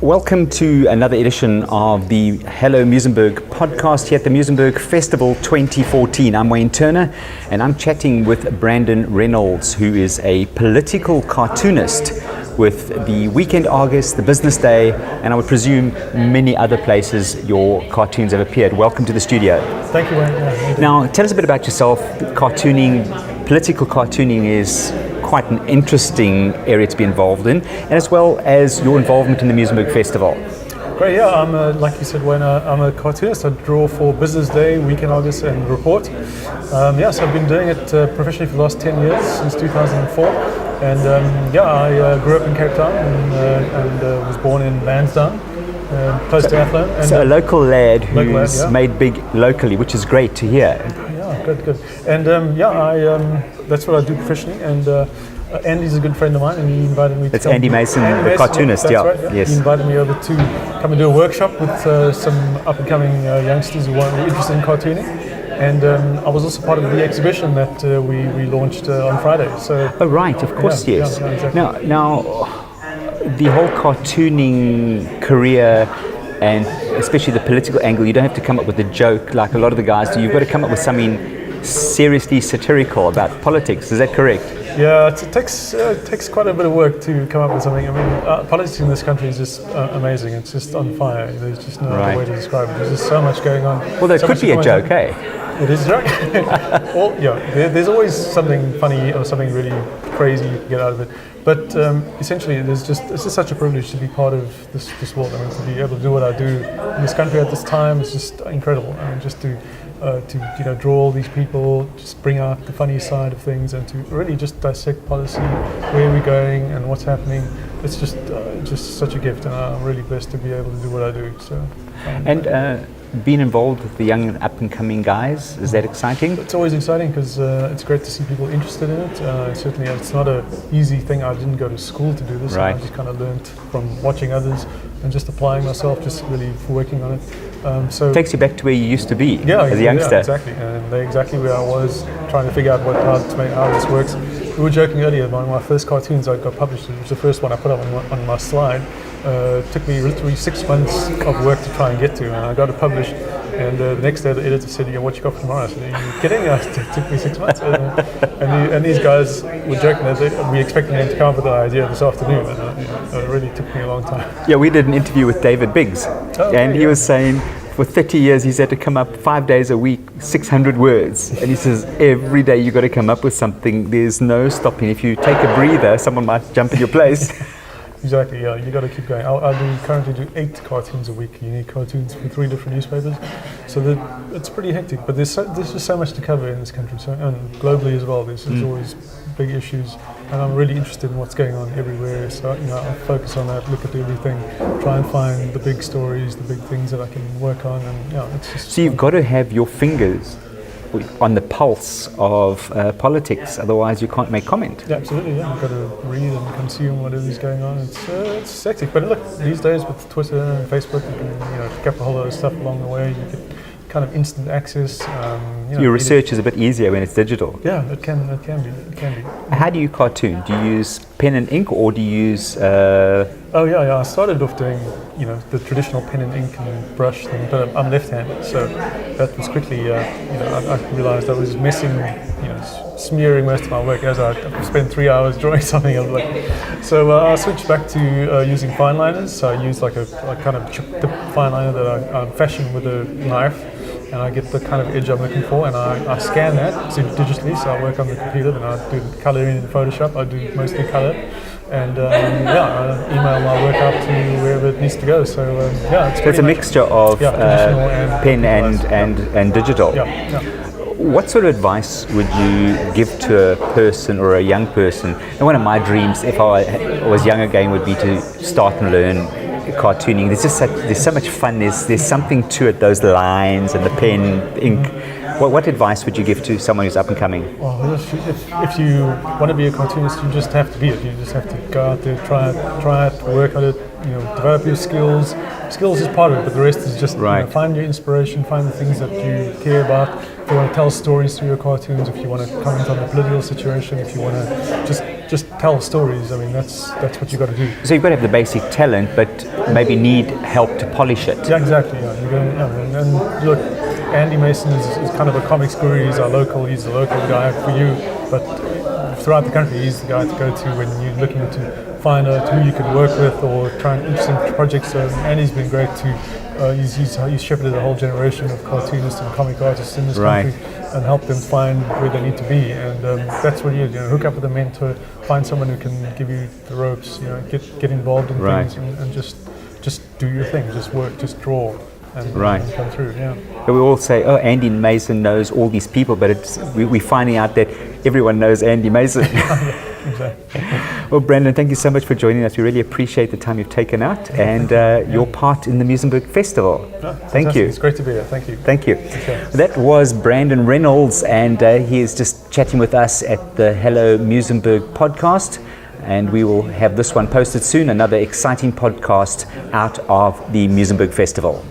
Welcome to another edition of the Hello Muizenberg podcast here at the Muizenberg Festival 2014. I'm Wayne Turner and I'm chatting with Brandon Reynolds, who is a political cartoonist with the Weekend Argus, the Business Day, and I would presume many other places your cartoons have appeared. Welcome to the studio. Thank you, Wayne. Now, tell us a bit about yourself. Cartooning, political cartooning is quite an interesting area to be involved in, and as well as your involvement in the Muizenberg Festival. Great, yeah, like you said, Wayne, I'm a cartoonist. I draw for Business Day, Weekend Argus, and Report. So I've been doing it professionally for the last 10 years, since 2004. And I grew up in Cape Town and was born in Lansdowne, close to Athlone. And so a local lad who's made big locally, which is great to hear. Yeah, good. And that's what I do professionally. And Andy's a good friend of mine, and he invited me to It's Andy Mason, the cartoonist, That's right, yeah. Yes. He invited me over to come and do a workshop with some up-and-coming youngsters who were interested in cartooning. And I was also part of the exhibition that we launched on Friday. So. Oh, right, of course, yes. Yeah, exactly. Now, the whole cartooning career, and especially the political angle, you don't have to come up with a joke like a lot of the guys do. You've got to come up with something seriously satirical about politics. Is that correct? Yeah, it takes quite a bit of work to come up with something. I mean, politics in this country is just amazing. It's just on fire. There's just no other way to describe it. There's just so much going on. Well, there could be a joke, eh? It is a joke. There's always something funny or something really crazy you can get out of it. But essentially, it's just such a privilege to be part of this world. I mean, to be able to do what I do in this country at this time is just incredible. I mean, just to draw all these people, just bring out the funny side of things, and to really just dissect policy, where we're going, and what's happening. It's just such a gift, and I'm really blessed to be able to do what I do. So. Being involved with the young up-and-coming guys, is that exciting? It's always exciting because it's great to see people interested in it. Certainly, it's not an easy thing. I didn't go to school to do this. Right. I just kind of learned from watching others and just applying myself, just really working on it. So it takes you back to where you used to be as a youngster. Yeah, exactly. And exactly where I was trying to figure out how this works. We were joking earlier, one of my first cartoons I got published, it was the first one I put up on my slide. Took me literally 6 months of work to try and get to, and I got it published. And the next day the editor said, "Yeah, what you got for tomorrow?" I said, "Are you kidding?" It took me 6 months. And these guys were joking that we expecting them to come up with the idea this afternoon. And it really took me a long time. Yeah, we did an interview with David Biggs, and he was saying for 30 years he's had to come up 5 days a week, 600 words. And he says, every day you've got to come up with something. There's no stopping. If you take a breather, someone might jump in your place. Exactly, yeah, you got to keep going. I currently do 8 cartoons a week, unique cartoons for 3 different newspapers. So it's pretty hectic, but there's just so much to cover in this country, and globally as well. There's always big issues, and I'm really interested in what's going on everywhere. So I focus on that, look at everything, try and find the big stories, the big things that I can work on, and it's just. So you've got to have your fingers on the pulse of politics, otherwise you can't make comment. Yeah, absolutely. Yeah, you've got to read and consume whatever is going on. It's hectic, but look, these days with Twitter and Facebook, you can pick up a whole lot of stuff along the way. You get kind of instant access. Your research is a bit easier when it's digital. Yeah, it can be. How do you cartoon? Do you use pen and ink, or do you use? I started off doing the traditional pen and ink and brush thing, but I'm left-handed, so that was quickly I realized I was missing, smearing most of my work as I spent 3 hours drawing something. So I switched back to using fine liners. So I use like a kind of chip-tip fine liner that I fashion with a knife, and I get the kind of edge I'm looking for, and I scan that digitally. So I work on the computer, then I do the coloring in Photoshop. I do mostly color. And I email my work out to wherever it needs to go. So it's a mixture of pen and digital. Yeah. What sort of advice would you give to a person or a young person? And one of my dreams, if I was young again, would be to start and learn cartooning. There's so much fun. There's something to it. Those lines and the pen, the ink. What advice would you give to someone who's up and coming? Well, if you want to be a cartoonist, you just have to be it. You just have to go out there, try it, work on it. Develop your skills. Skills is part of it, but the rest is just find your inspiration, find the things that you care about. If you want to tell stories through your cartoons, if you want to comment on the political situation, if you want to just just tell stories. I mean, that's what you got to do. So you've got to have the basic talent, but maybe need help to polish it. Yeah, exactly. Yeah. You're going, and look, Andy Mason is kind of a comics guru. He's our local. He's the local guy for you, but throughout the country, he's the guy to go to when you're looking to find out who you can work with or try and interesting projects. Andy's been great too. He's shepherded a whole generation of cartoonists and comic artists in this country and helped them find where they need to be. And that's what you hook up with a mentor, find someone who can give you the ropes. Get involved in things and just do your thing. Just work, just draw. And come through, yeah. We all say, oh, Andy Mason knows all these people, but we're finding out that everyone knows Andy Mason. Exactly. Well, Brandon, thank you so much for joining us. We really appreciate the time you've taken out and your part in the Muizenberg Festival. Thank you. It's great to be here. Thank you. Thank you. Okay. That was Brandon Reynolds, and he is just chatting with us at the Hello Muizenberg podcast. And we will have this one posted soon, another exciting podcast out of the Muizenberg Festival.